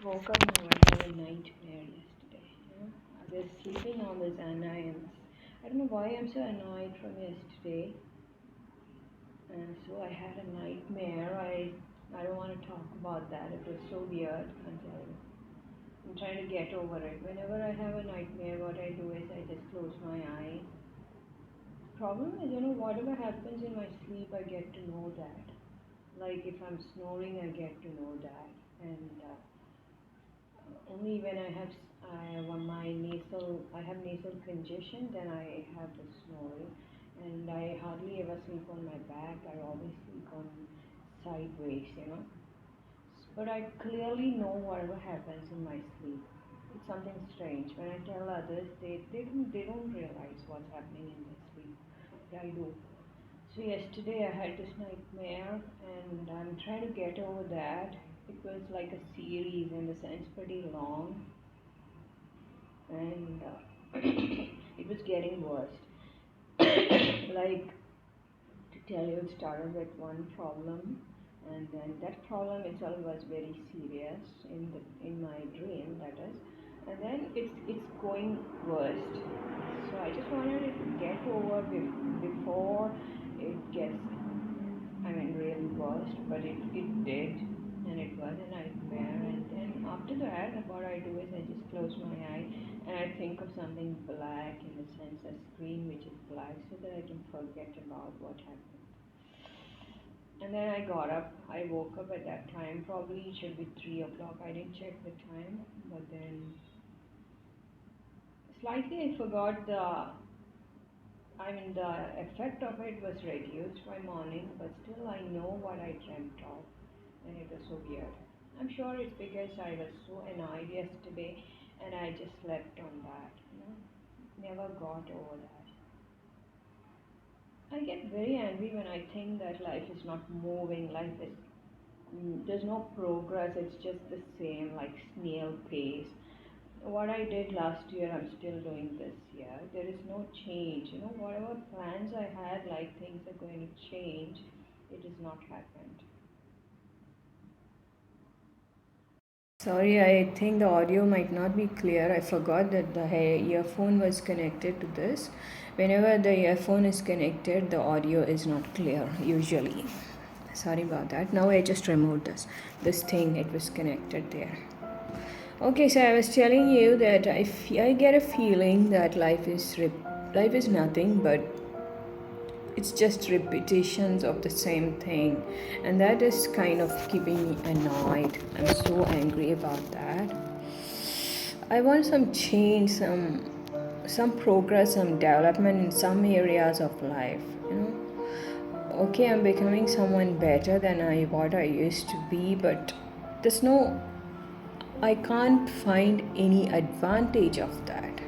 woke up now. I had a nightmare yesterday. I was sleeping on this and I don't know why I'm so annoyed from yesterday. And so I had a nightmare. I don't want to talk about that. It was so weird. Can't tell you. I'm trying to get over it. Whenever I have a nightmare, what I do is I just close my eyes. Problem is, whatever happens in my sleep, I get to know that. Like if I'm snoring, I get to know that. And only when I have nasal congestion, then I have the snoring, and I hardly ever sleep on my back. I always sleep on sideways. But I clearly know whatever happens in my sleep. It's something strange. When I tell others, they don't realize what's happening in their sleep. But I do. So yesterday I had this nightmare, and I'm trying to get over that. It was like a series in the sense pretty long, and it was getting worse. Like, to tell you, it started with one problem, and then that problem itself was very serious in my dream, that is, and then it's going worst. So I just wanted it to get over before it gets, I mean, really worst, but it did, and it was a nightmare. And then after that, what I do is I just close my eye and I think of something black, in the sense a screen which is black, so that I can forget about what happened. And then I got up. I woke up at that time. Probably it should be 3 o'clock. I didn't check the time, but then slightly I forgot the effect of it was reduced by morning, but still I know what I dreamt of, and it was so weird. I'm sure it's because I was so annoyed yesterday, and I just slept on that. Never got over that. I get very angry when I think that life is not moving, there's no progress, it's just the same, like snail pace. What I did last year, I'm still doing this year. There is no change. Whatever plans I had, like things are going to change, it has not happened. Sorry, I think the audio might not be clear. I forgot that the earphone was connected to this. Whenever the earphone is connected, the audio is not clear usually. Sorry about that. Now I just removed this thing. It was connected there. Okay, so I was telling you that I get a feeling that life is nothing but it's just repetitions of the same thing, and that is kind of keeping me annoyed. I'm so angry about that. I want some change, some progress, some development in some areas of life. Okay, I'm becoming someone better than what I used to be, but there's no I can't find any advantage of that.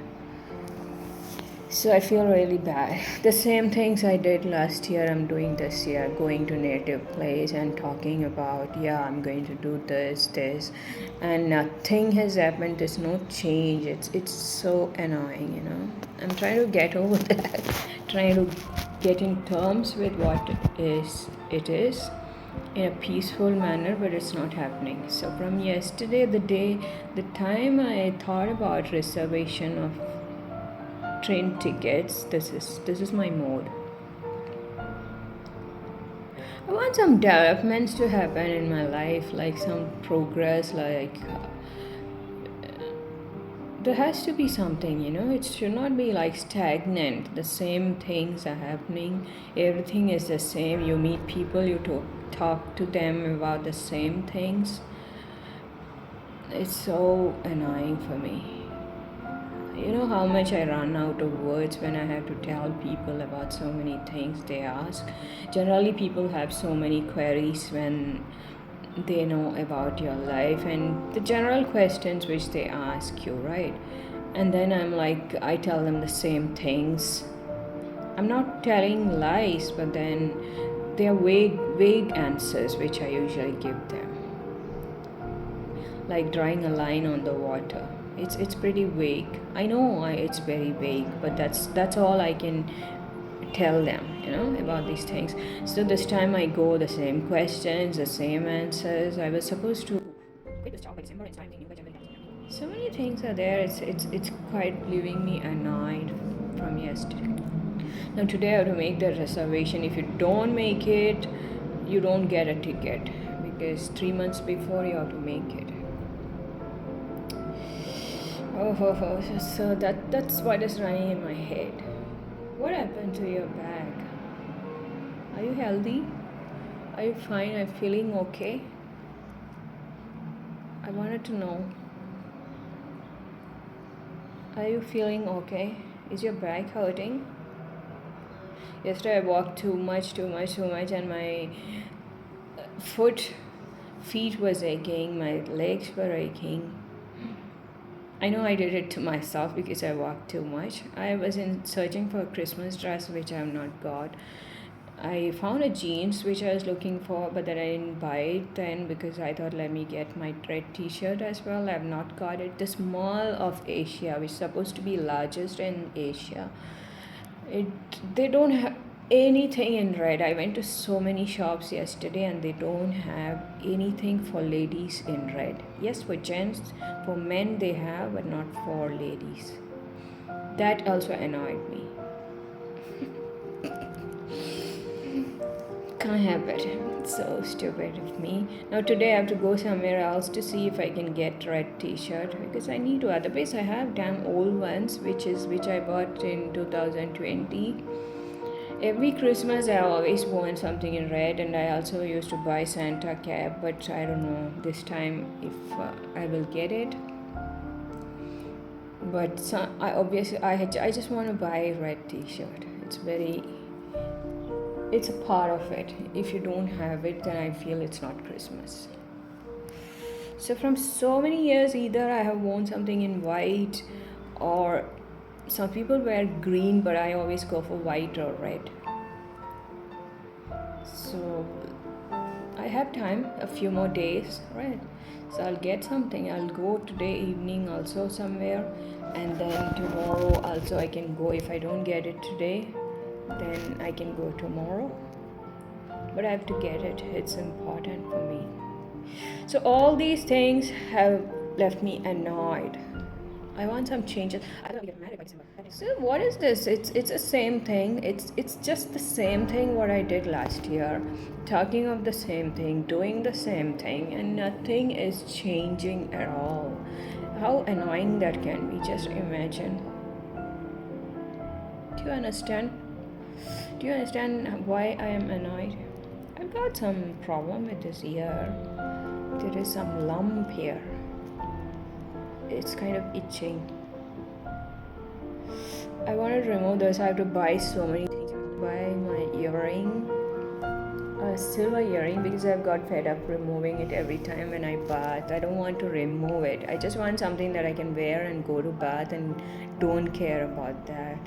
So I feel really bad. The same things I did last year, I'm doing this year, going to native place and talking about, yeah, I'm going to do this, and nothing has happened. There's no change. It's so annoying. I'm trying to get over that, trying to get in terms with what it is in a peaceful manner, but it's not happening. So from yesterday, the time I thought about reservation of train tickets, this is my mode. I want some developments to happen in my life, like some progress, like there has to be something. It should not be like stagnant. The same things are happening, everything is the same. You meet people, you talk to them about the same things. It's so annoying for me. You know how much I run out of words when I have to tell people about so many things they ask. Generally, people have so many queries when they know about your life and the general questions which they ask you, right? And then I tell them the same things. I'm not telling lies, but then they are vague answers which I usually give them. Like drawing a line on the water. It's pretty vague. I know it's very vague, but that's all I can tell them, about these things. So this time I go the same questions, the same answers. I was supposed to So many things are there. It's quite leaving me annoyed from yesterday. Now today I have to make the reservation. If you don't make it, you don't get a ticket because 3 months before you have to make it. So that's what is running in my head. What happened to your bag? Are you healthy? Are you fine? Are you feeling okay? I wanted to know. Are you feeling okay? Is your back hurting? Yesterday I walked too much, and my feet was aching, my legs were aching. I know I did it to myself because I walked too much. I was searching for a Christmas dress which I have not got. I found a jeans which I was looking for, but then I didn't buy it then because I thought let me get my red t-shirt as well. I have not got it. The small of Asia, which is supposed to be largest in Asia, they don't have anything in red. I went to so many shops yesterday and they don't have anything for ladies in red. Yes, for gents, for men they have, but not for ladies. That also annoyed me. Can't have it. It's so stupid of me. Now today I have to go somewhere else to see if I can get red t-shirt because I need to. Otherwise I have damn old ones which I bought in 2020. Every Christmas I always want something in red, and I also used to buy Santa cap, but I don't know this time if I will get it. But I just want to buy a red t-shirt. It's a part of it. If you don't have it, then I feel it's not Christmas. So from so many years, either I have worn something in white, or some people wear green, but I always go for white or red. So I have time, a few more days, right? So I'll get something. I'll go today evening also somewhere, and then tomorrow also I can go. If I don't get it today, then I can go tomorrow. But I have to get it. It's important for me. So all these things have left me annoyed. I want some changes. I don't get married by December. So what is this? It's the same thing. It's just the same thing what I did last year. Talking of the same thing, doing the same thing, and nothing is changing at all. How annoying that can be. Just imagine. Do you understand? Do you understand why I am annoyed? I've got some problem with this ear. There is some lump here. It's kind of itching. I want to remove this. I have to buy so many things. I have to buy my earring, a silver earring, because I've got fed up removing it every time when I bath. I don't want to remove it. I just want something that I can wear and go to bath and don't care about that.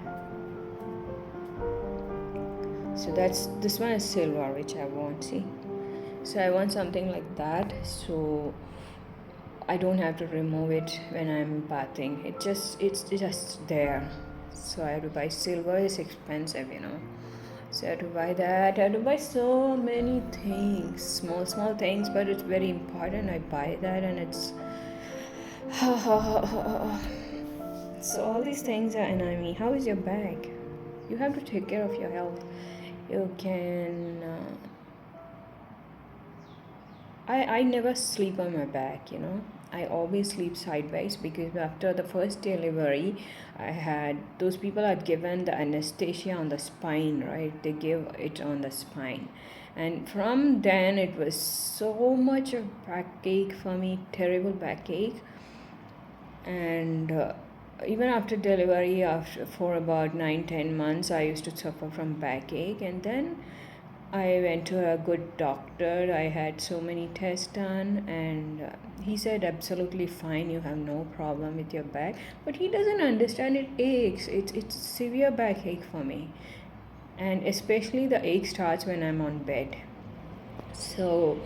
So this one is silver, which I want. See, so I want something like that, so I don't have to remove it when I'm bathing. It's just there. So I have to buy silver. It's expensive, So I have to buy that. I have to buy so many things, small things, but it's very important. I buy that, and it's so all these things are annoying me. How is your bag? You have to take care of your health. You can. I never sleep on my back, I always sleep sideways because after the first delivery, those people had given the anesthesia on the spine, right? They give it on the spine. And from then, it was so much of backache for me, terrible backache. And even after delivery, for about 9-10 months, I used to suffer from backache. And then I went to a good doctor. I had so many tests done, and he said absolutely fine, you have no problem with your back. But he doesn't understand it aches. It's severe backache for me, and especially the ache starts when I'm on bed. So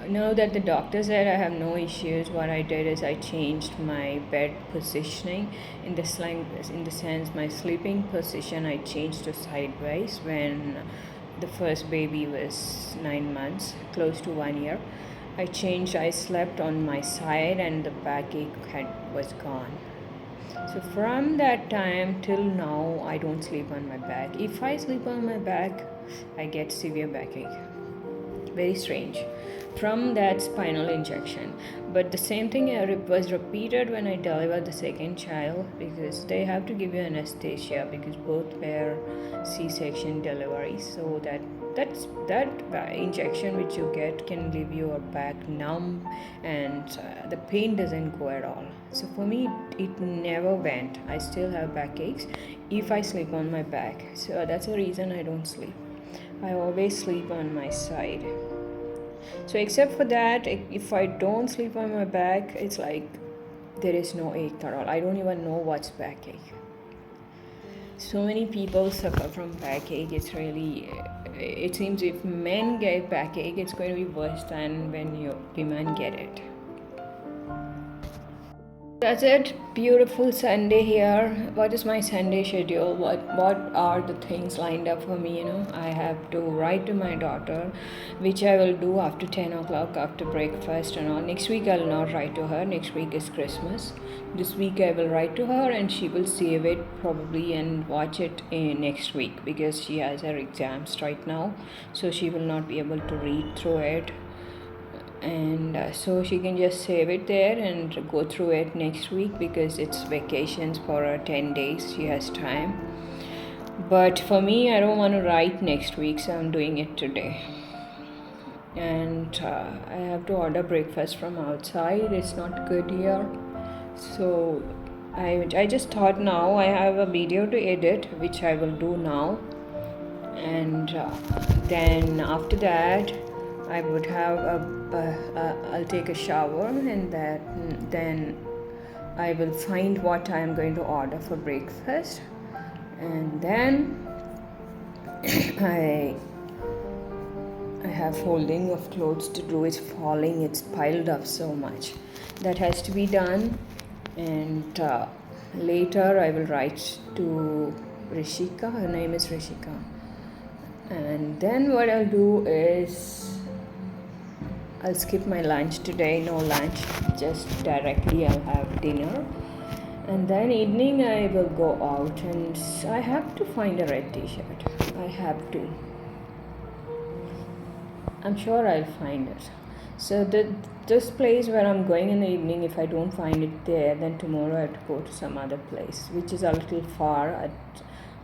now that the doctor said I have no issues, what I did is I changed my bed positioning in the sense my sleeping position I changed to sideways when the first baby was 9 months, close to 1 year. I slept on my side and the backache was gone. So from that time till now, I don't sleep on my back. If I sleep on my back, I get severe backache. Very strange. From that spinal injection. But the same thing was repeated when I delivered the second child, because they have to give you anesthesia because both were C-section deliveries. So that injection which you get can leave your back numb, and the pain doesn't go at all. So for me, it never went. I still have backaches if I sleep on my back. So that's the reason I don't sleep. I always sleep on my side. So except for that, if I don't sleep on my back, it's like there is no ache at all. I don't even know what's backache. So many people suffer from backache. It's really, it seems if men get backache, it's going to be worse than when women get it. That's it. Beautiful Sunday here. What is my Sunday schedule? What are the things lined up for me? I have to write to my daughter, which I will do after 10 o'clock, after breakfast and all. Next week I will not write to her. Next week is Christmas. This week I will write to her and she will save it probably and watch it next week, because she has her exams right now. So she will not be able to read through it. And so she can just save it there and go through it next week, because it's vacations for 10 days. She has time. But for me, I don't want to write next week, so I'm doing it today. And I have to order breakfast from outside. It's not good here. So I just thought now I have a video to edit, which I will do now. And then after that, I would have I'll take a shower, and then I will find what I am going to order for breakfast, and then I have folding of clothes to do. It's falling, it's piled up so much. That has to be done, and later I will write to Rishika. Her name is Rishika. And then what I'll do is I'll skip my lunch today. No lunch, just directly I'll have dinner. And then evening I will go out, and I have to find a red t-shirt. I have to. I'm sure I'll find it. So this place where I'm going in the evening, if I don't find it there, then tomorrow I have to go to some other place, which is a little far,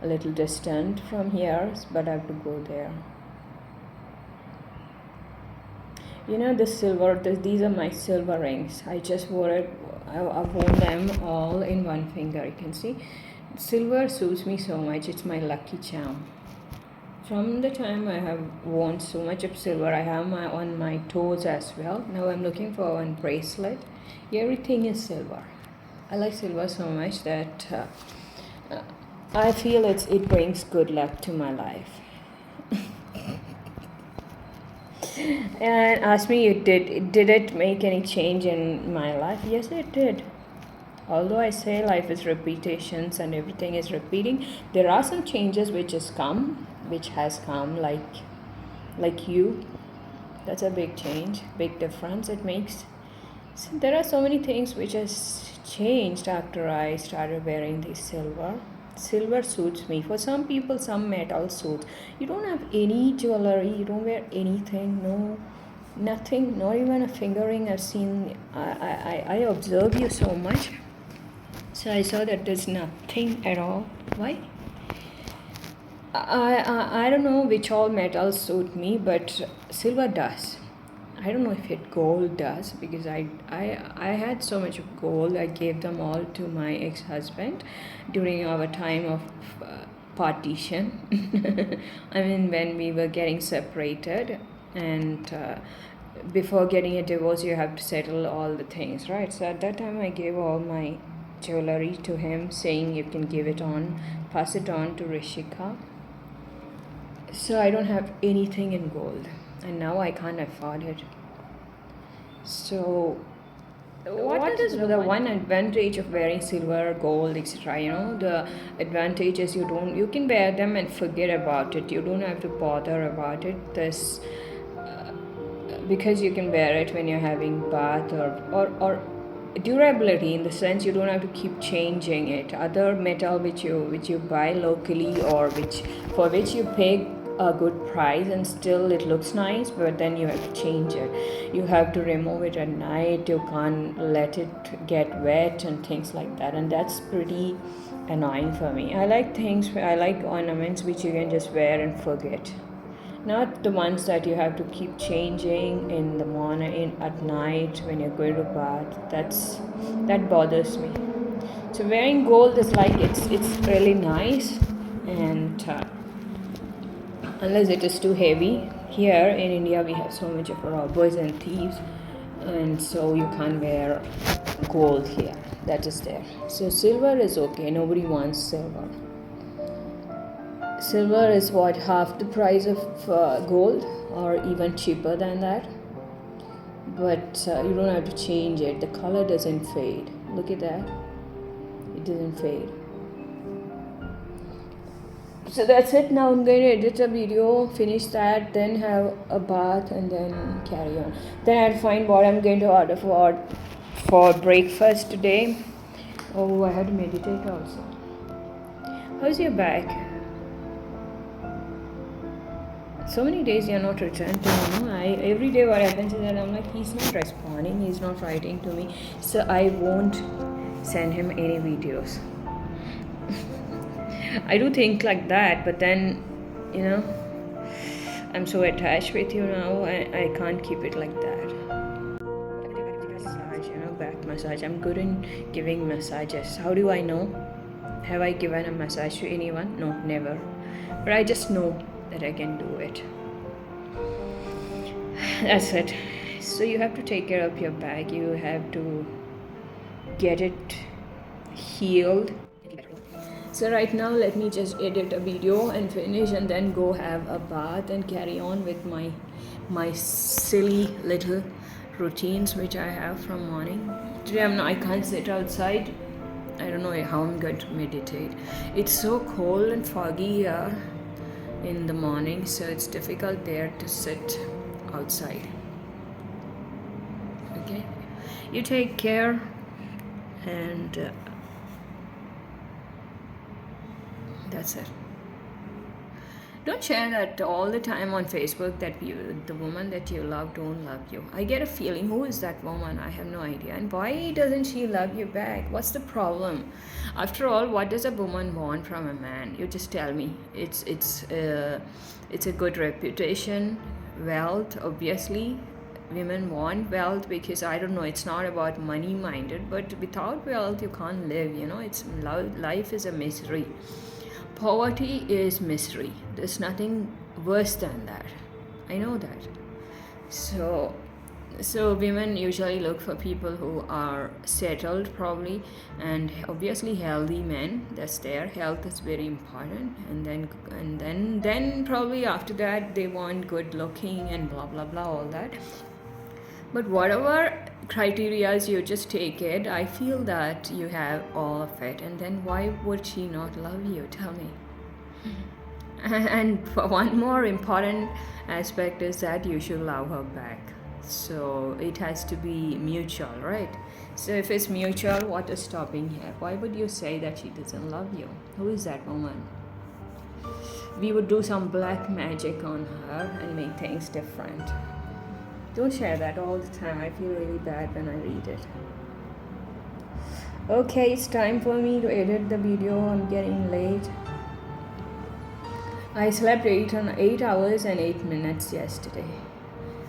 a little distant from here, but I have to go there. The silver, these are my silver rings. I just wore it. I've worn them all in one finger. You can see, silver suits me so much. It's my lucky charm. From the time I have worn so much of silver, I have on my toes as well. Now I'm looking for one bracelet. Everything is silver. I like silver so much that I feel it brings good luck to my life. And ask me, did it make any change in my life? Yes, it did. Although I say life is repetitions and everything is repeating, there are some changes which has come, like you. That's a big change, big difference it makes. So there are so many things which has changed after I started wearing this silver. Silver suits me. For some people, some metal suits. You don't have any jewelry, you don't wear anything, no, nothing, not even a fingering. I've seen, I observe you so much, so I saw that there's nothing at all. Why? I don't know which all metals suit me, but silver does. I don't know if gold does, because I had so much of gold. I gave them all to my ex-husband during our time of partition. I mean, when we were getting separated, and before getting a divorce, you have to settle all the things, right? So at that time, I gave all my jewelry to him, saying you can pass it on to Rishika. So I don't have anything in gold, and now I can't afford it. So what is the one advantage of wearing silver, gold, etc.? The advantage is you can wear them and forget about it. You don't have to bother about it. This because you can wear it when you're having bath, or durability, in the sense you don't have to keep changing it. Other metal which you buy locally, or which you pay a good price and still it looks nice, but then you have to change it. You have to remove it at night, you can't let it get wet and things like that, and that's pretty annoying for me. I like ornaments which you can just wear and forget, not the ones that you have to keep changing in the morning, at night when you're going to bath. That bothers me. So wearing gold is like, it's really nice, and unless it is too heavy. Here in India we have so much of robbers and thieves, and so you can't wear gold here. That is there. So silver is okay. Nobody wants silver. Silver is what, half the price of gold, or even cheaper than that. But you don't have to change it. The color doesn't fade. Look at that. It doesn't fade. So that's it. Now I'm going to edit a video, finish that, then have a bath, and then carry on. Then I'll find what I'm going to order for breakfast today. Oh, I had to meditate also. How's your back? So many days you're not returned to me. Every day what happens is that I'm like, he's not responding, he's not writing to me, so I won't send him any videos. I do think like that, but then, I'm so attached with you now, I can't keep it like that. Massage, back massage. I'm good in giving massages. How do I know? Have I given a massage to anyone? No, never. But I just know that I can do it. That's it. So you have to take care of your back. You have to get it healed. So right now let me just edit a video and finish, and then go have a bath and carry on with my silly little routines which I have from morning. Today I can't sit outside. I don't know how I'm going to meditate. It's so cold and foggy here in the morning, so it's difficult there to sit outside. Okay, you take care, and that's it. Don't share that all the time on Facebook, that the woman that you love don't love you. I get a feeling, who is that woman? I have no idea. And why doesn't she love you back? What's the problem? After all, what does a woman want from a man? You just tell me. It's a good reputation, wealth. Obviously, women want wealth, because I don't know, it's not about money minded, but without wealth you can't live. Life is a misery. Poverty is misery. There's nothing worse than that. I know that. So women usually look for people who are settled, probably, and obviously healthy men. That's there. Health is very important, and then probably after that they want good looking and blah blah blah, all that. But whatever criteria you just take it, I feel that you have all of it, and then why would she not love you? Tell me. And one more important aspect is that you should love her back. So it has to be mutual, right? So if it's mutual, what is stopping here? Why would you say that she doesn't love you? Who is that woman? We would do some black magic on her and make things different. Don't share that all the time. I feel really bad when I read it. Okay, it's time for me to edit the video. I'm getting late. I slept 8 hours and 8 minutes yesterday.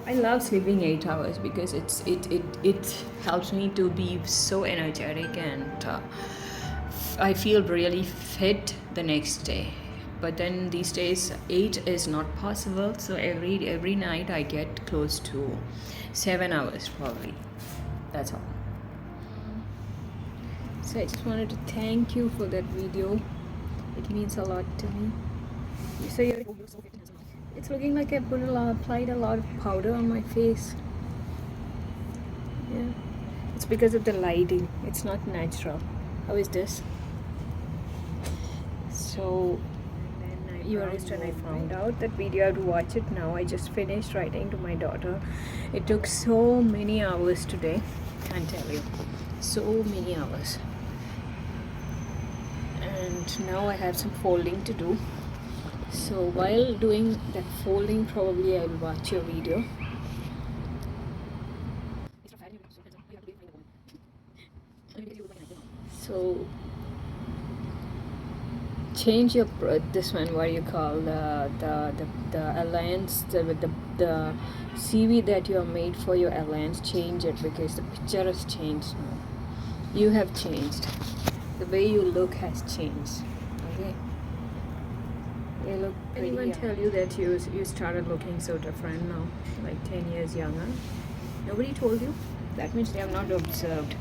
I love sleeping 8 hours because it helps me to be so energetic, and I feel really fit the next day. But then these days 8 is not possible, so every night I get close to 7 hours probably. That's all. So I just wanted to thank you for that video. It means a lot to me. So it's looking like I applied a lot of powder on my face. Yeah, it's because of the lighting. It's not natural. How is this? So then I wrist, and I found out that video. I have to watch it now. I just finished writing to my daughter. It took so many hours today, can't tell you, so many hours. And now I have some folding to do. So while doing that folding, probably I will watch your video. So change your this one, what you call the alliance, the CV that you have made for your alliance. Change it because the picture has changed now. You have changed. The way you look has changed. Okay. You look pretty. Anyone tell you that you started looking so different now, like 10 years younger? Nobody told you? That means they have not observed.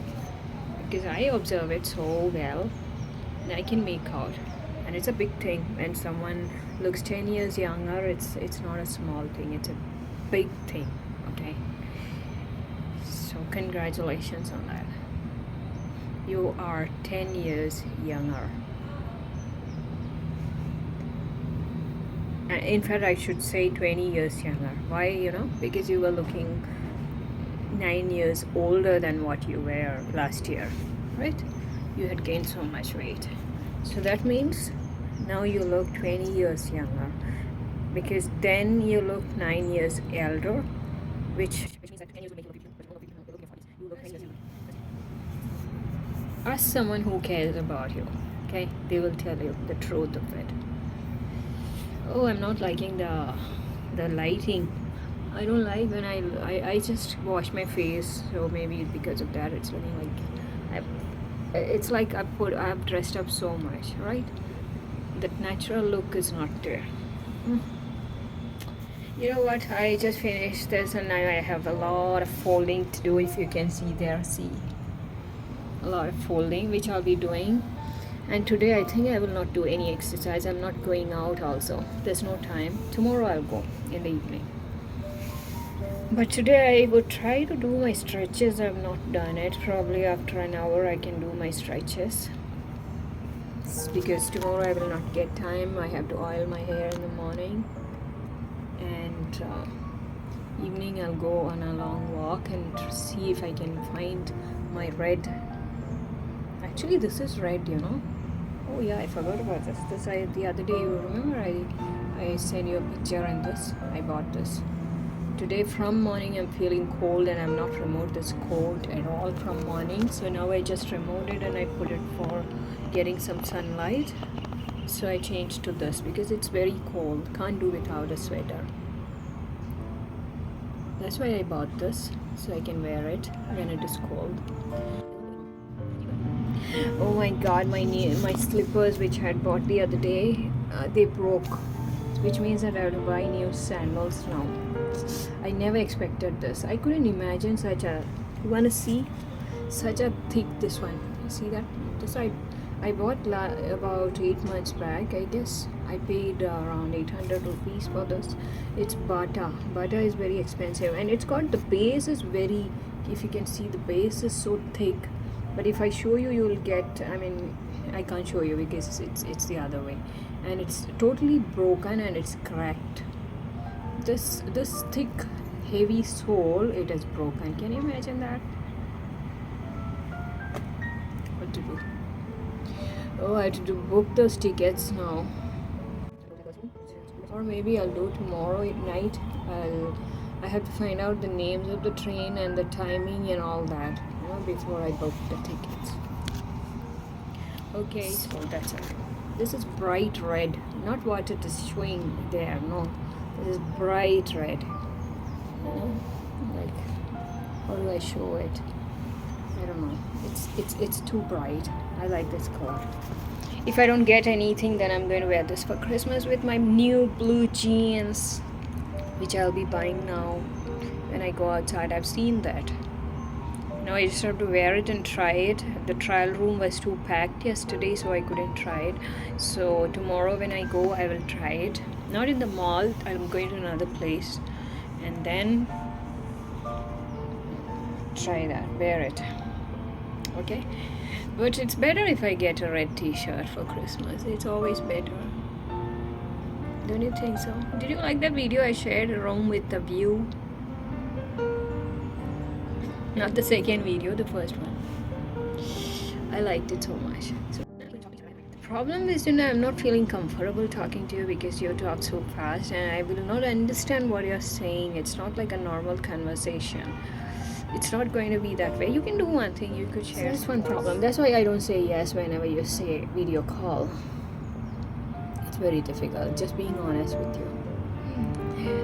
Because I observe it so well, and I can make out. And it's a big thing when someone looks 10 years younger. It's not a small thing, it's a big thing. Okay, so congratulations on that. You are 10 years younger. In fact, I should say 20 years younger. Why? Because you were looking 9 years older than what you were last year, right? You had gained so much weight. So that means now you look 20 years younger, because then you look 9 years elder, which means that 10 years will make you look 50, but you look in your 40s. You look 10 years younger. Ask someone who cares about you, okay? They will tell you the truth of it. Oh, I'm not liking the lighting. I don't like when I just wash my face, so maybe because of that it's looking like it's like I've dressed up so much, right? That natural look is not there. You know what? I just finished this and now I have a lot of folding to do. If you can see there, see a lot of folding which I'll be doing. And today I think I will not do any exercise. I'm not going out also. There's no time. Tomorrow I'll go in the evening. But today I would try to do my stretches. I've not done it. Probably after an hour I can do my stretches. It's because tomorrow I will not get time. I have to oil my hair in the morning. And evening I'll go on a long walk and see if I can find my red. Actually this is red, Oh yeah, I forgot about this. The other day, you remember I sent you a picture and this. I bought this. Today from morning I'm feeling cold and I'm not removed this coat at all from morning. So now I just removed it and I put it for getting some sunlight. So I changed to this because it's very cold. Can't do without a sweater. That's why I bought this, so I can wear it when it is cold. Oh my god, my slippers which I had bought the other day, they broke, which means that I have to buy new sandals now. I never expected this. I couldn't imagine such a, you wanna see? Such a thick, this one. See that? This I bought about 8 months back, I guess. I paid around 800 rupees for this. It's Bata. Bata is very expensive and it's got, the base is very, if you can see, the base is so thick. But if I show you, you will get, I can't show you because it's the other way. And it's totally broken and it's cracked. This thick, heavy sole, it is broken. Can you imagine that? What to do? Oh, I have to book those tickets now. Or maybe I'll do tomorrow at night. I have to find out the names of the train and the timing and all that, before I book the tickets. Okay, so that's it. This is bright red, not what it is showing there. No, this is bright red. Like, how do I show it? I don't know. It's too bright. I like this color. If I don't get anything, then I'm going to wear this for Christmas with my new blue jeans, which I'll be buying now when I go outside. I've seen that. Now I just have to wear it and try it. The trial room was too packed yesterday, so I couldn't try it. So tomorrow when I go, I will try it. Not in the mall, I'm going to another place. And then try that, wear it. Okay? But it's better if I get a red t-shirt for Christmas. It's always better. Don't you think so? Did you like that video I shared, a room with the view? Not the second video, the first one. I liked it so much. So the problem is, I'm not feeling comfortable talking to you because you talk so fast and I will not understand what you're saying. It's not like a normal conversation. It's not going to be that way. You can do one thing, you could share. That's one problem. That's why I don't say yes whenever you say video call. It's very difficult, just being honest with you.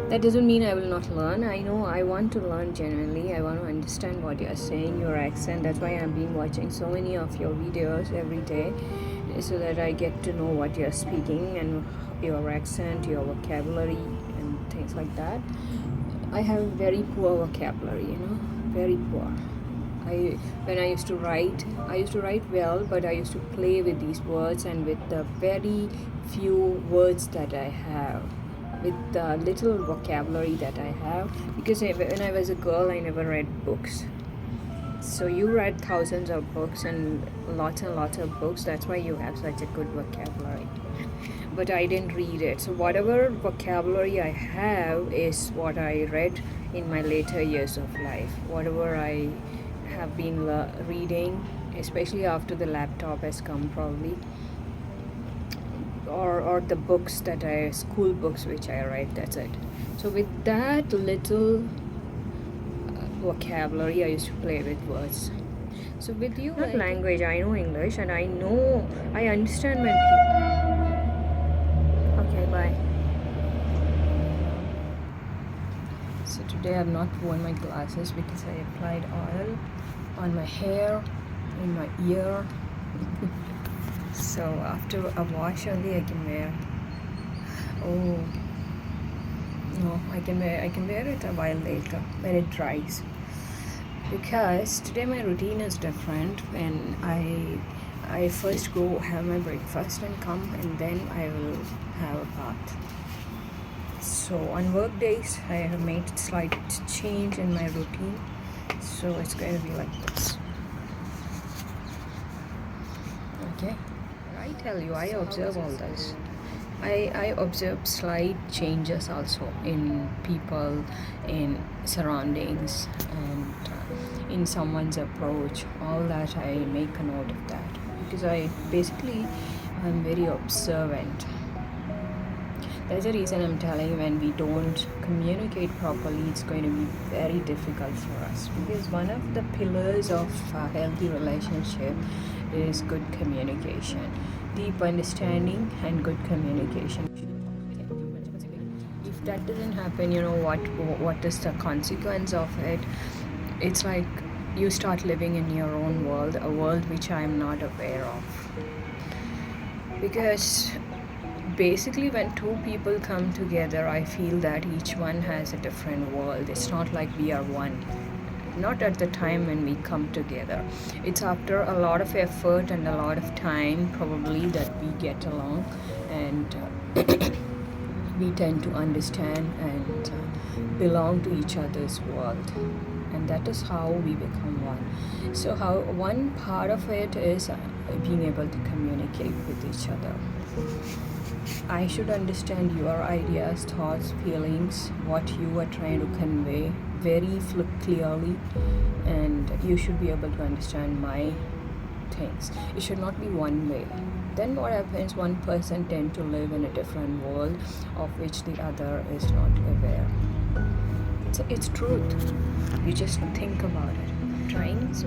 That doesn't mean I will not learn. I know I want to learn genuinely. I want to understand what you're saying, your accent. That's why I've been watching so many of your videos every day, so that I get to know what you're speaking and your accent, your vocabulary and things like that. I have very poor vocabulary, very poor. When I used to write well, but I used to play with these words and with the very few words that I have, with the little vocabulary that I have, because when I was a girl I never read books. So you read thousands of books and lots of books, that's why you have such a good vocabulary. But I didn't read it. So whatever vocabulary I have is what I read in my later years of life. Whatever I have been reading, especially after the laptop has come probably, or the books school books which I read, that's it. So with that little vocabulary I used to play with words. So with you, not language, I know English and I understand when people... Okay, bye. So today I've not worn my glasses because I applied oil on my hair, in my ear. So after a wash only I can wear. Oh no, I can wear it a while later when it dries, because today my routine is different. When I first go have my breakfast and come, and then I will have a bath. So on work days I have made a slight change in my routine, so it's going to be like this. Okay, I tell you, I observe all this. I observe slight changes also in people, in surroundings, and in someone's approach. All that I make a note of that, because I'm very observant. There's a reason I'm telling you, when we don't communicate properly, it's going to be very difficult for us, because one of the pillars of a healthy relationship is good communication, deep understanding and good communication. If that doesn't happen, what is the consequence of it? It's like you start living in your own world, a world which I am not aware of. Because basically when two people come together, I feel that each one has a different world. It's not like we are one. Not at the time when we come together. It's after a lot of effort and a lot of time probably that we get along, and we tend to understand and belong to each other's world, and that is how we become one. So one part of it is being able to communicate with each other. I should understand your ideas, thoughts, feelings, what you are trying to convey very clearly, and you should be able to understand my things. It should not be one way. Then what happens, one person tends to live in a different world of which the other is not aware. It's truth. You just think about it.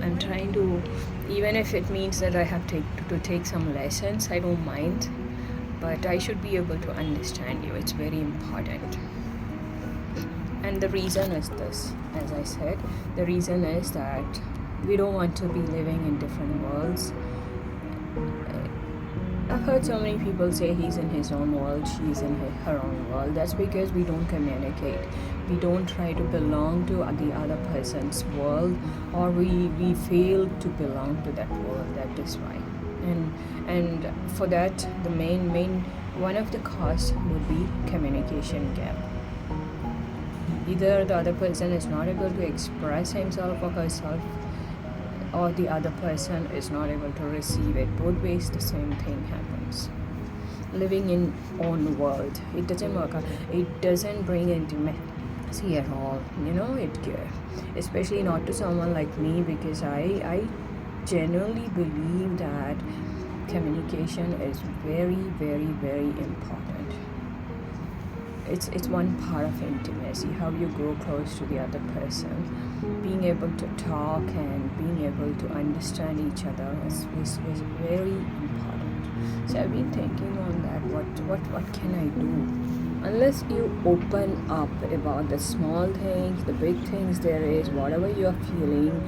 I'm trying to, even if it means that I have to take some lessons, I don't mind, but I should be able to understand you. It's very important. And the reason is this, as I said, the reason is that we don't want to be living in different worlds. I've heard so many people say he's in his own world, she's in her own world. That's because we don't communicate. We don't try to belong to the other person's world, or we fail to belong to that world. That is why. And for that, the main one of the cause would be communication gap. Either the other person is not able to express himself or herself, or the other person is not able to receive it. Both ways the same thing happens. living in own world. It doesn't work out. It doesn't bring intimacy at all. Especially not to someone like me, because I genuinely believe that communication is very, very, very important. It's one part of intimacy, how you grow close to the other person. Being able to talk and being able to understand each other is very important. So I've been thinking on that, what can I do? Unless you open up about the small things, the big things there is, whatever you are feeling,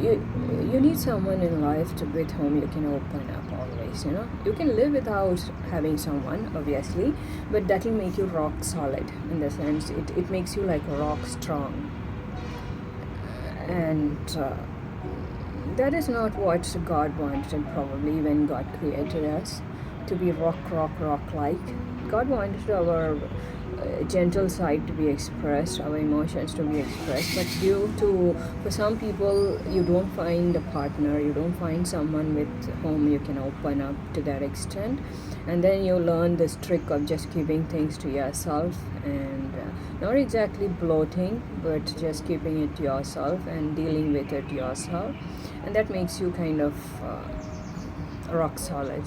you need someone in life with whom you can open up always. You can live without having someone, obviously, but that will make you rock solid, in the sense it makes you like rock strong. And that is not what God wanted, probably, when God created us to be rock like. God wanted our gentle side to be expressed, our emotions to be expressed, but for some people, you don't find a partner, you don't find someone with whom you can open up to that extent, and then you learn this trick of just keeping things to yourself, and not exactly bloating, but just keeping it to yourself and dealing with it yourself, and that makes you kind of rock solid,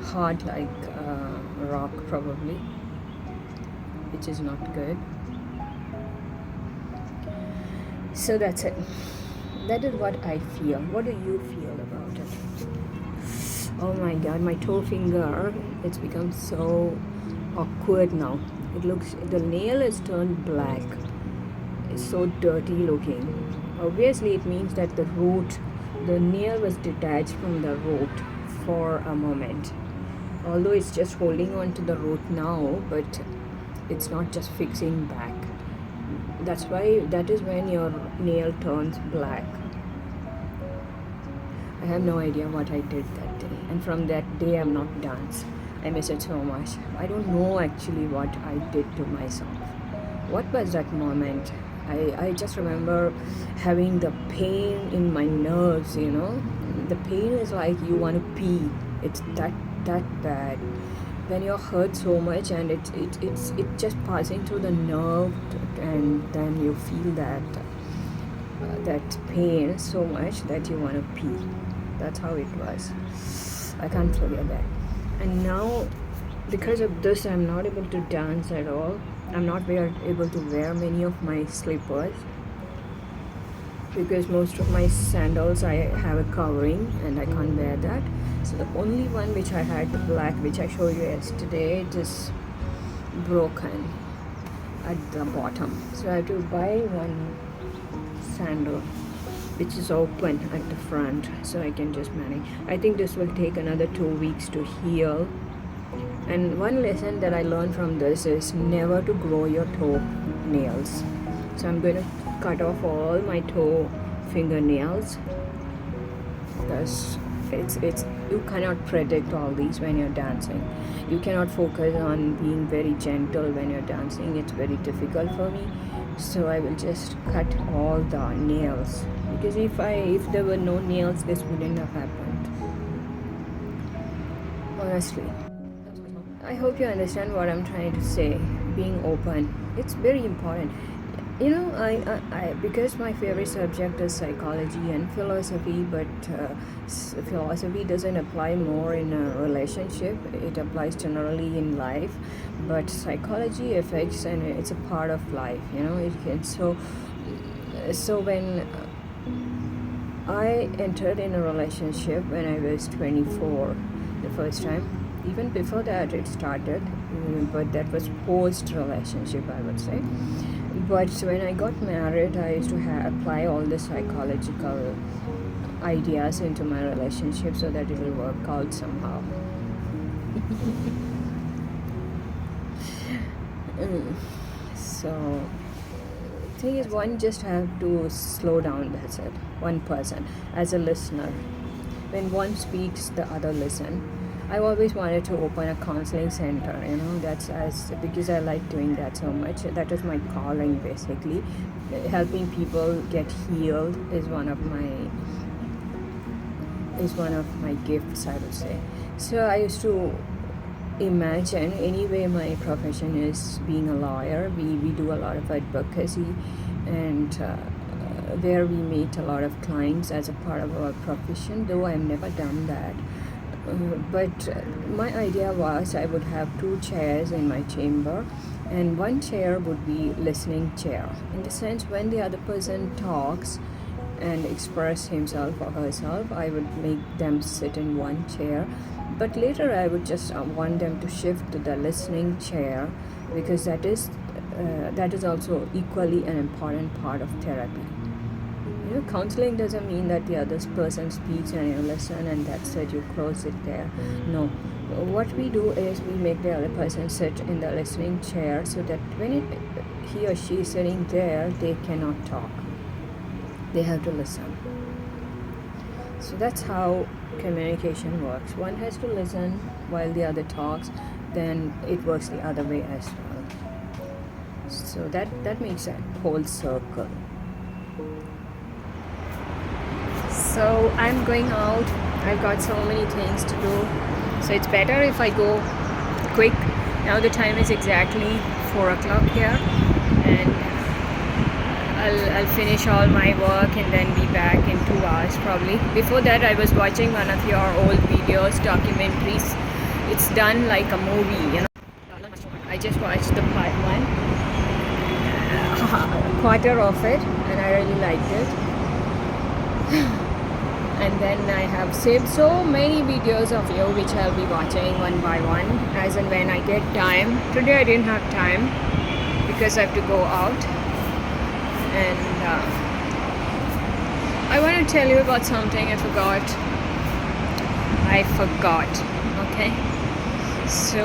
hard like rock, probably, which is not good. So that's it. That is what I feel. What do you feel about it? Oh my god, my toe finger, it's become so awkward now. The nail is turned black. It's so dirty looking. Obviously it means that the nail was detached from the root for a moment. Although it's just holding on to the root now, but it's not just fixing back. That is when your nail turns black. I have no idea what I did that day, and from that day I've not danced. I miss it so much. I don't know actually what I did to myself. What was that moment? I just remember having the pain in my nerves. The pain is like you want to pee. It's that bad. When you're hurt so much, and it's just passing through the nerve, and then you feel that pain so much that you want to pee. That's how it was. I can't forget that. And now, because of this, I'm not able to dance at all. I'm not able to wear many of my slippers, because most of my sandals I have a covering and I can't wear that. So the only one which I had, the black, which I showed you yesterday, it is broken at the bottom. So I have to buy one sandal which is open at the front, so I can just manage. I think this will take another 2 weeks to heal. And one lesson that I learned from this is never to grow your toe nails. So I'm going to cut off all my toe fingernails, because it's you cannot predict all these when you're dancing. You cannot focus on being very gentle when you're dancing. It's very difficult for me. So I will just cut all the nails, because if there were no nails, this wouldn't have happened. Honestly, I hope you understand what I'm trying to say. Being open, it's very important. I because my favorite subject is psychology and philosophy, but philosophy doesn't apply more in a relationship. It applies generally in life, but psychology affects, and it's a part of life. It can. So when I entered in a relationship when I was 24, the first time. Even before that it started, but that was post-relationship, I would say. But when I got married, I used to apply all the psychological ideas into my relationship so that it will work out somehow. So, thing is, one just have to slow down, that's it. One person, as a listener. When one speaks, the other listen. I always wanted to open a counseling center, because I like doing that so much. That is my calling, basically. Helping people get healed is one of my gifts, I would say. So I used to imagine, anyway, my profession is being a lawyer. We do a lot of advocacy, and where we meet a lot of clients as a part of our profession, though I've never done that. But my idea was I would have 2 chairs in my chamber, and one chair would be listening chair, in the sense when the other person talks and express himself or herself, I would make them sit in one chair, but later I would just want them to shift to the listening chair, because that is also equally an important part of therapy. Counseling doesn't mean that the other person speaks and you listen and that's it, you close it there. No. What we do is we make the other person sit in the listening chair, so that when he or she is sitting there, they cannot talk. They have to listen. So that's how communication works. One has to listen while the other talks, then it works the other way as well. So that makes a whole circle. So I'm going out. I've got so many things to do. So it's better if I go quick. Now the time is exactly 4 o'clock here, and I'll finish all my work and then be back in 2 hours probably. Before that, I was watching one of your old videos, documentaries. It's done like a movie, I just watched the part 1, a quarter of it, and I really liked it. And then I have saved so many videos of you, which I'll be watching one by one as and when I get time. Today I didn't have time because I have to go out. And I want to tell you about something I forgot. Okay? So,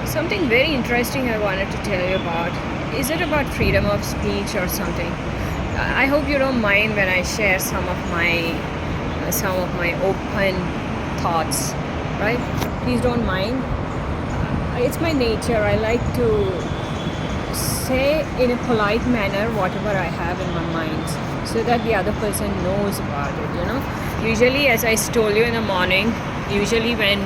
something very interesting I wanted to tell you about. Is it about freedom of speech or something? I hope you don't mind when I share some of my open thoughts, right? Please don't mind. It's my nature. I like to say in a polite manner whatever I have in my mind, so that the other person knows about it. Usually, as I told you in the morning, usually when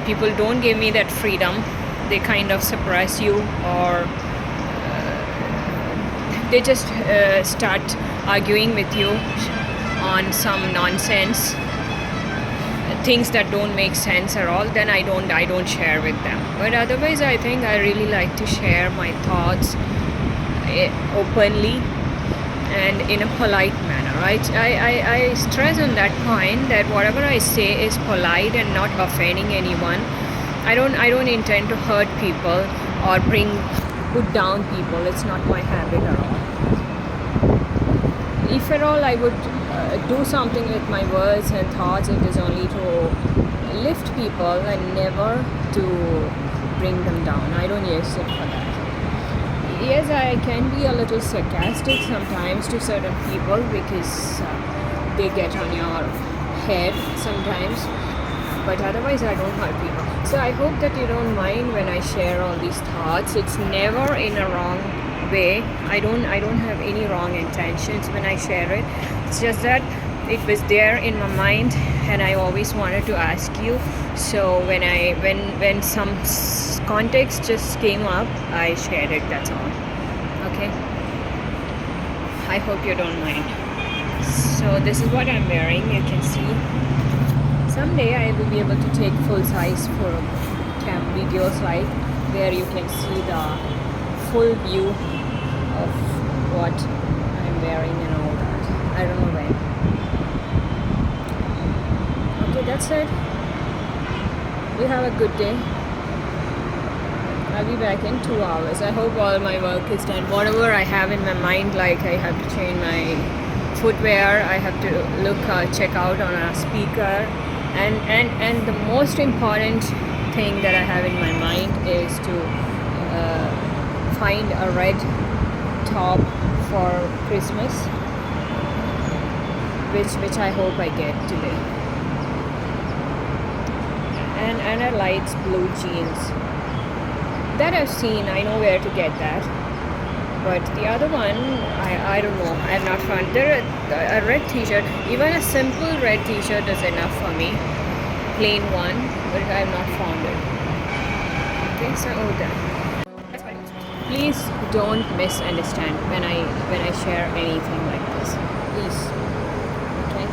people don't give me that freedom, they kind of suppress you, or they just start arguing with you on some nonsense, things that don't make sense at all. Then I don't share with them. But otherwise, I think I really like to share my thoughts openly and in a polite manner, right? I stress on that point that whatever I say is polite and not offending anyone. I don't intend to hurt people or put down people. It's not my habit at all. If at all I would do something with my words and thoughts, it is only to lift people and never to bring them down. I don't use it for that. Yes, I can be a little sarcastic sometimes to certain people because they get on your head sometimes, but otherwise I don't hurt people. So I hope that you don't mind when I share all these thoughts. It's never in a wrong way. I don't have any wrong intentions when I share it. It's just that it was there in my mind and I always wanted to ask you. So when some context just came up, I shared it. That's all. Okay, I hope you don't mind. So this is what I'm wearing. You can see. Someday I will be able to take full size for videos like where you can see the full view of what I'm wearing and all that. I don't know when. Okay, that's it. You have a good day. I'll be back in 2 hours. I hope all my work is done. Whatever I have in my mind, like I have to change my footwear, I have to check out on a speaker, and the most important thing that I have in my mind is to find a red top for Christmas, which I hope I get today, and a light blue jeans that I've seen. I know where to get that. But the other one, I don't know. I have not found. There a red t-shirt, even a simple red t-shirt is enough for me. Plain one, but I have not found it. Okay, so done. Please don't misunderstand when I share anything like this. Please. Okay.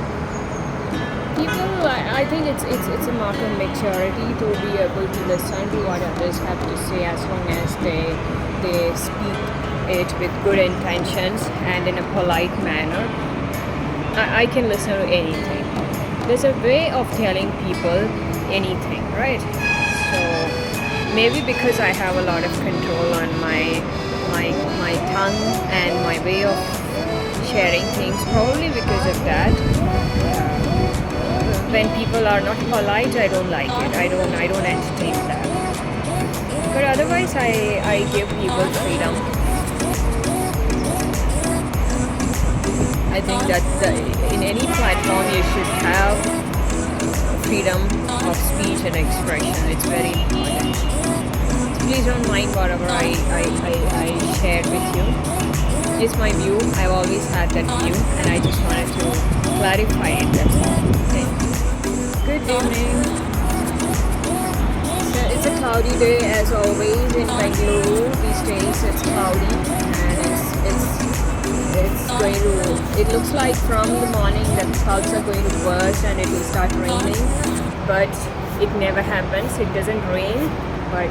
People, I think it's a mark of maturity to be able to listen to what others have to say, as long as they speak it with good intentions and in a polite manner. I can listen to anything. There's a way of telling people anything, right? So maybe because I have a lot of control on my tongue and my way of sharing things, probably because of that. When people are not polite, I don't like it. I don't entertain that. But otherwise, I give people freedom. I think that in any platform you should have freedom of speech and expression. It's very important. Please don't mind whatever I shared with you. It's my view. I've always had that view, and I just wanted to clarify it. That's all. Okay. Good evening. So it's a cloudy day as always in Bangalore. These days it's cloudy, and it's going to. It looks like from the morning that the clouds are going to burst and it will start raining, but it never happens. It doesn't rain, but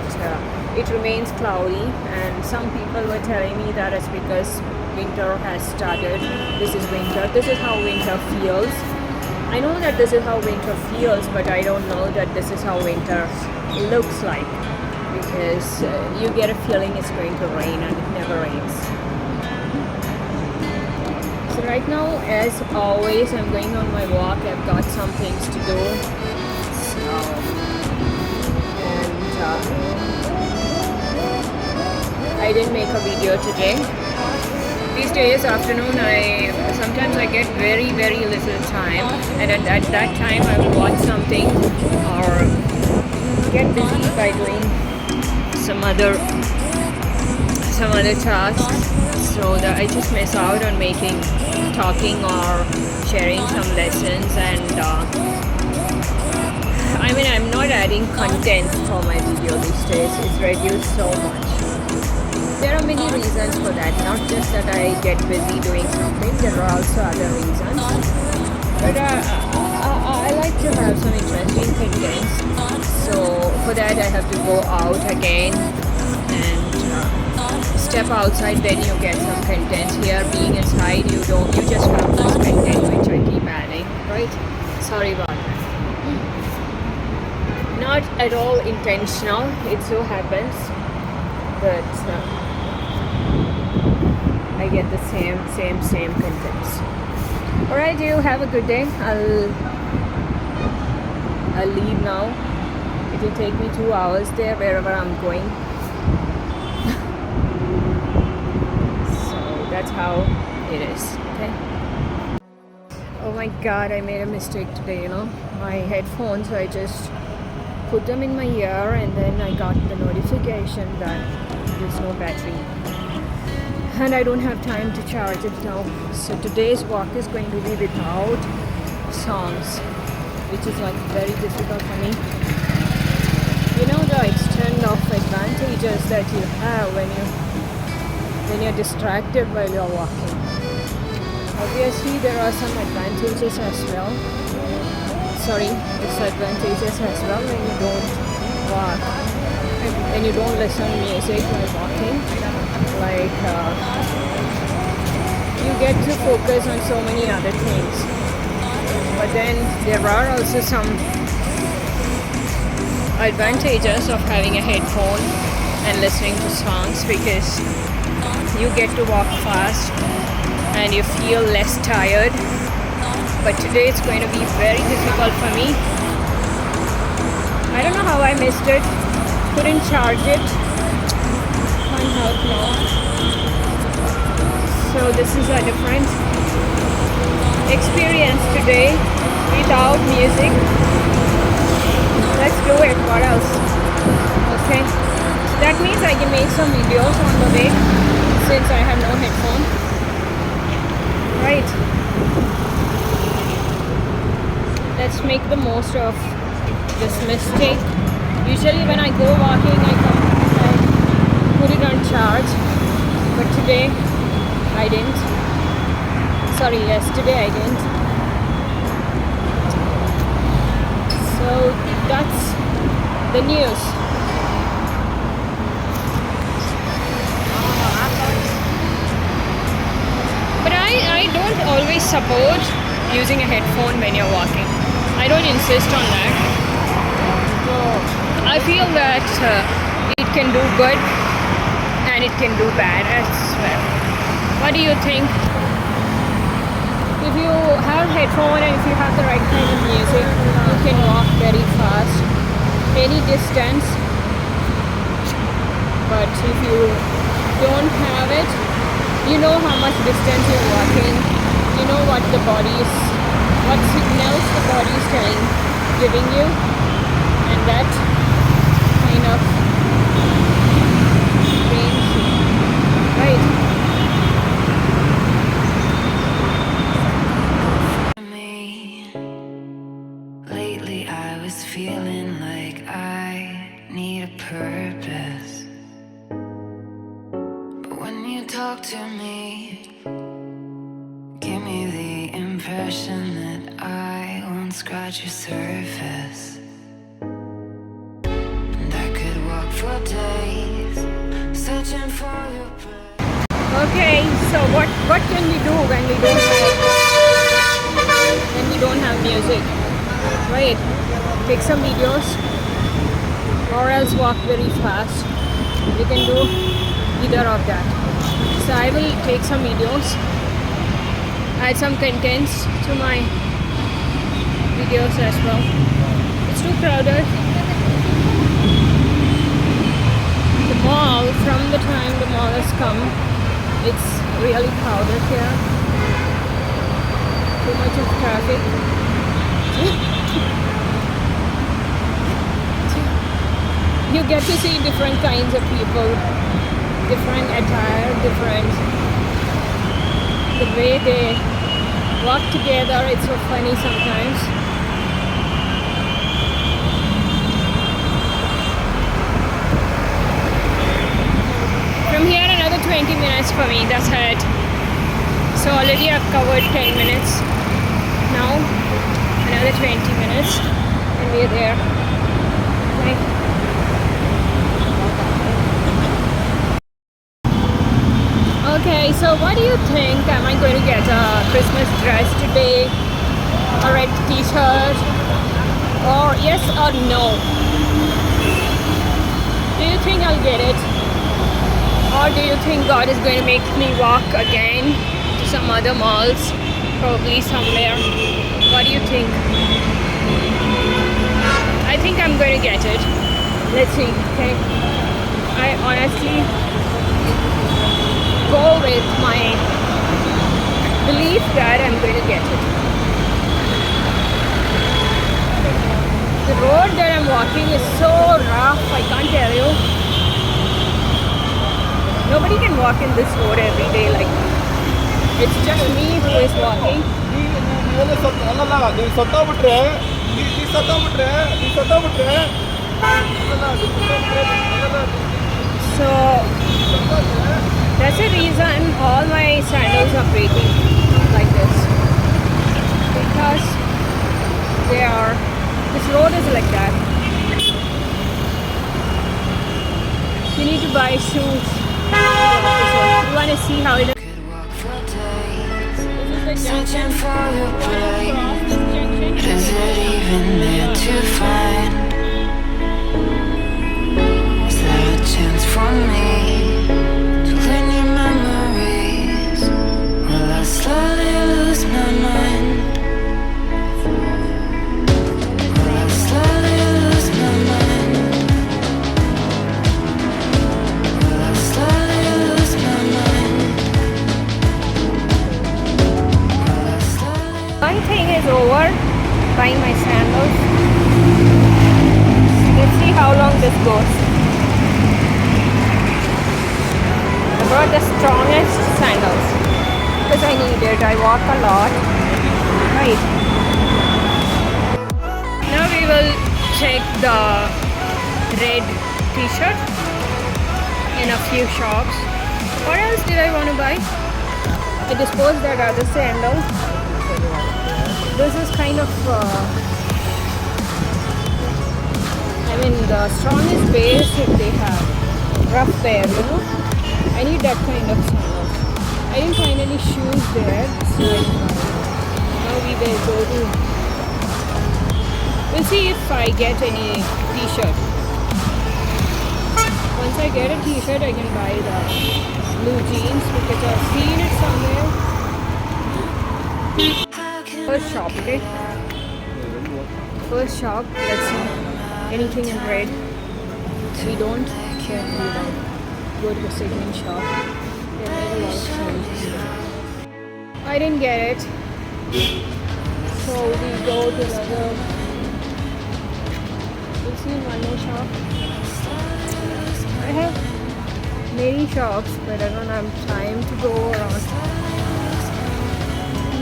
it remains cloudy. And some people were telling me that it's because winter has started. This is winter. This is how winter feels. I know that this is how winter feels, but I don't know that this is how winter looks like, because you get a feeling it's going to rain and it never rains. So right now, as always, I'm going on my walk. I've got some things to do. So, and I didn't make a video today. These days, afternoon, sometimes I get very little time, and at that time I will watch something or get busy by doing some other tasks, so that I just miss out on talking or sharing some lessons. And I'm not adding content for my video these days. It's reduced so much. There are many reasons for that, not just that I get busy doing something. There are also other reasons, but I like to have some interesting contents. So for that I have to go out again and step outside, then you get some content. Here, being inside, you just have this content which I keep adding, right? Sorry about that. Not at all intentional, it so happens, but I get the same contents. Alright, you have a good day. I'll leave now. It will take me 2 hours there wherever I'm going. That's how it is. Okay. Oh my god, I made a mistake today, my headphones, I just put them in my ear, and then I got the notification that there's no battery and I don't have time to charge it now. So today's walk is going to be without songs, which is like very difficult for me. The extent of advantages that you have when you're distracted while you're walking. Obviously, there are some advantages as well. Disadvantages as well when you don't walk, when you don't listen to music while walking. Like, you get to focus on so many other things. But then there are also some advantages of having a headphone and listening to songs, because you get to walk fast and you feel less tired. But today it's going to be very difficult for me. I don't know how I missed it. Couldn't charge it. Can't help now. So this is a different experience today without music. Let's do it. What else? Okay. That means I can make some videos on the way. since I have no headphone. Right. Let's make the most of this mistake. Usually when I go walking, I put it on charge, but today I didn't. Sorry, yesterday I didn't. So that's the news. But I don't always support using a headphone when you're walking. I don't insist on that. I feel that it can do good and it can do bad as well. What do you think? If you have headphone and if you have the right kind of music, you can walk very fast, any distance. But if you don't have it, you know how much distance you're walking, you know what signals the body is giving you, and that kind of trains you, right? Lately I was feeling like I need a purpose, but when you talk to me, give me the impression that I won't scratch your surface, and I could walk for days searching for your breath. Okay, so what can we do when we don't have music? Right, take some videos or else walk very fast. You can do either of that. So I will take some videos, add some contents to my videos as well. It's too crowded. The mall, from the time the mall has come, it's really crowded here. Too much of traffic. You get to see different kinds of people, different attire, the way they walk together. It's so funny sometimes. From here another 20 minutes for me, that's it. So already I've covered 10 minutes. Now another 20 minutes and we're there. Okay. Okay, so what do you think? Am I going to get a Christmas dress today? A red t-shirt? Or yes or no? Do you think I'll get it? Or do you think God is going to make me walk again to some other malls? Probably somewhere. What do you think? I think I'm going to get it. Let's see, okay? I honestly go with my belief that I'm going to get it. The road that I'm walking is so rough, I can't tell you. Nobody can walk in this road every day like that. It's just me who is walking. So that's the reason all my sandals are breaking like this, because this road is like that. You need to buy shoes. You want to see how it is. Searching for your brain. Is it even there to find? Is there a chance for me to learn your memories? Will I slowly lose my mind? Will I slowly lose my mind? Will I slowly lose my mind? One thing is over, buying my sandals. Let's see how long this goes. I brought the strongest sandals because I need it. I walk a lot. Right. Now we will check the red t-shirt in a few shops. What else did I want to buy? I disposed that other sandal. This is kind of I mean the strongest base if they have rough wear, you know. I need that kind of sandal. I didn't find any shoes there, so now we will go to. We'll see if I get any t-shirt. Once I get a t-shirt, I can buy the blue jeans because I've seen it somewhere. First shop, okay? First shop, let's see. Anything in red. We don't care. We like go to the second shop. There are a lot of changes. I didn't get it. So we go to another. We'll see one more shop. I have many shops, but I don't have time to go around.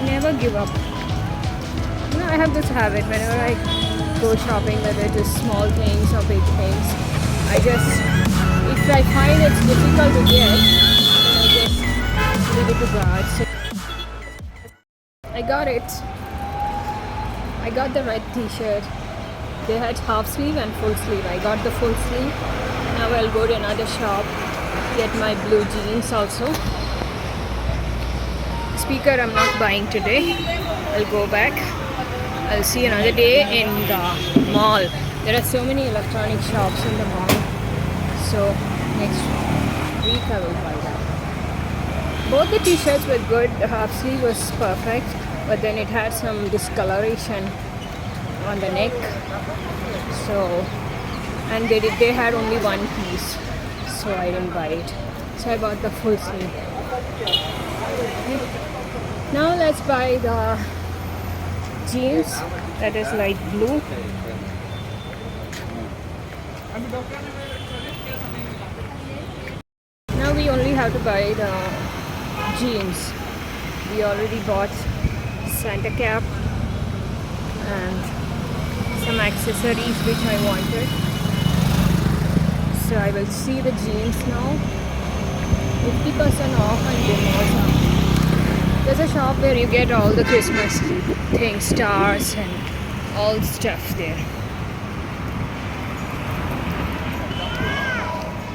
Never give up. You know, I have this habit whenever I go shopping, whether it is small things or big things. If I find it's difficult to get, then I just leave it to God. So I got it. I got the red t-shirt. They had half sleeve and full sleeve. I got the full sleeve. Now I'll go to another shop, get my blue jeans also. Speaker I'm not buying today. I'll go back. I'll see another day in the mall. There are so many electronic shops in the mall. So next week I will buy that. Both the t-shirts were good. The half sleeve was perfect, but then it had some discoloration on the neck. So, and they had only one piece, so I didn't buy it. So I bought the full sleeve. Now let's buy the jeans that is light blue. Now we only have to buy the jeans. We already bought Santa cap and some accessories which I wanted. So I will see the jeans now. 50% off and demos. There's a shop where you get all the Christmas things, stars and all stuff there.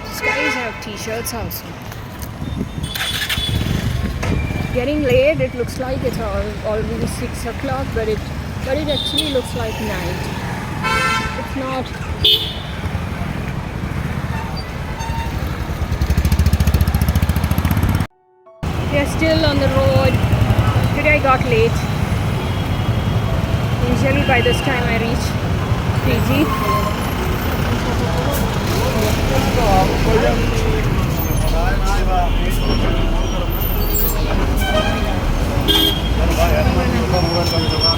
These guys have t-shirts also. Getting late, it looks like it's already 6 o'clock, but it actually looks like night. It's not. We are still on the road. Today I got late. Usually by this time I reach PG.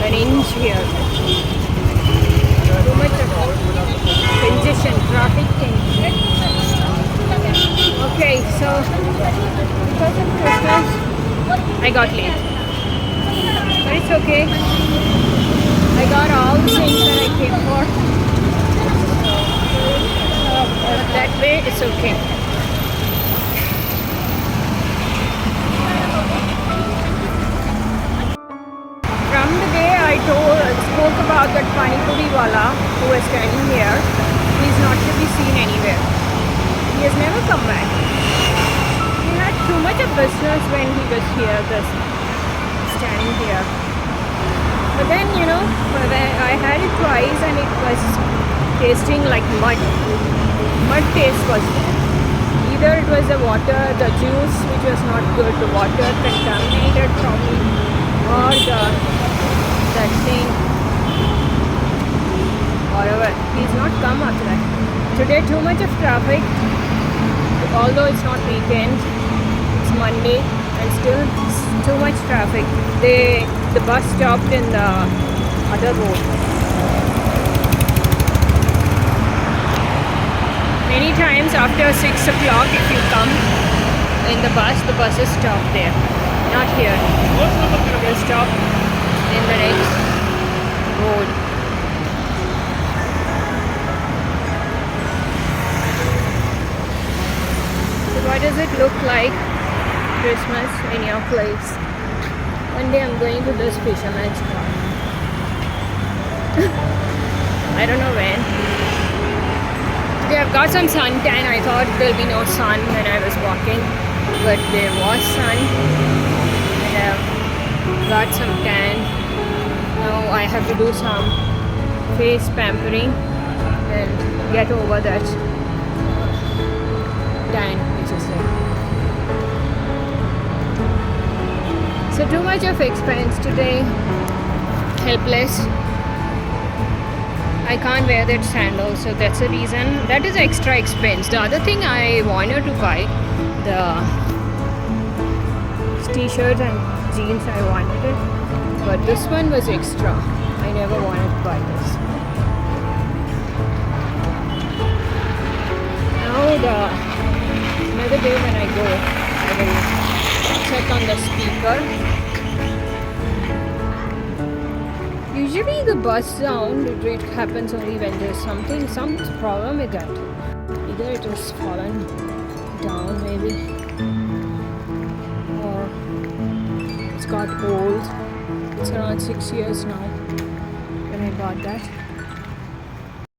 An inch here. Too much of congestion, traffic congestion. Okay, so because of Christmas, I got late. But it's okay. I got all the things that I came for. That way, it's okay. From the day I spoke about that Pani Puri wala who was standing here, he is not to be seen anywhere. He has never come back. He had too much of business when he was here, standing here. But then, you know, I had it twice and it was tasting like mud. Mud taste was there. Either it was the water, the juice which was not good, the water contaminated probably, or that thing, whatever. He's not come after that. Today too much of traffic, although it's not weekend, it's Monday and still too much traffic. The bus stopped in the other road. Many times after 6 o'clock if you come, in the buses stop there, not here. They'll stop in the next road. So what does it look like Christmas in your place? One day I'm going to this fisherman's park. I don't know when. Today I've got some suntan. I thought there'll be no sun when I was walking, but there was sun. And I've got some tan. Now I have to do some face pampering and get over that tan which is there. So too much of expense today. Helpless. I can't wear that sandal, so that's the reason. That is extra expense. The other thing I wanted to buy, the t-shirts and jeans, I wanted it, but this one was extra. I never wanted to buy this. Now another day when I go, I will check on the speaker. Usually the bus sound, it happens only when there's some problem with that. Either it has fallen down maybe, or it's got old. It's around 6 years now when I bought that.